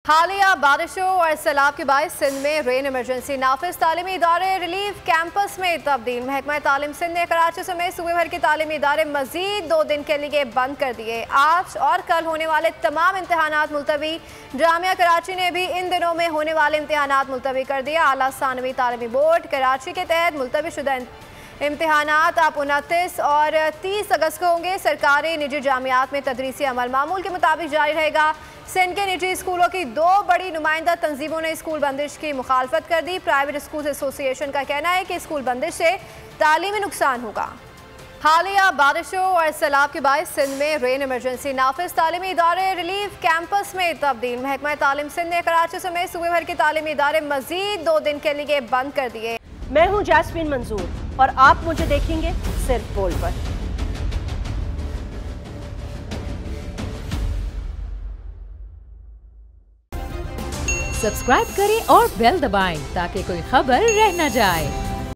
हालिया बारिशों और सैलाब के बायस सिंध में रेन इमरजेंसी नाफिज तालीमी इदारे रिलीफ कैंपस में तब्दील। महकमा तालीम सिंध ने कराची समेत सूबे भर के तालीमी इदारे मजीद 2 दिन के लिए बंद कर दिए। आज और कल होने वाले तमाम इम्तहानात मुलतवी। जामिया कराची ने भी इन दिनों में होने वाले इम्तहानात मुलतवी कर दिया। आला सानवी तालीमी बोर्ड कराची के तहत मुलतवी शुदा इम्तहानात आप 29 और 30 अगस्त को होंगे। सरकारी निजी जामियात में तदरीसी अमल मामूल के मुताबिक जारी रहेगा। सिंध के निजी स्कूलों की 2 बड़ी नुमाइंदा तंजीमों ने स्कूल बंदिश की मुखालफत कर दी। प्राइवेट स्कूल एसोसिएशन का कहना है कि स्कूल बंदिश से तालीमी नुकसान होगा। हालिया बारिशों और सैलाब के बायस सिंध में रेन इमरजेंसी नाफिज तालीमी इदारे रिलीफ कैंपस में तब्दील। महकमा तालीम सिंध ने कराची समेत सूबे भर के तालीमी इदारे मजीद 2 दिन के लिए बंद कर दिए। मैं हूँ जैस्मीन मंजूर और आप मुझे देखेंगे सिर्फ बोल पर। सब्सक्राइब करें और बेल दबाएं ताकि कोई खबर रह न जाए।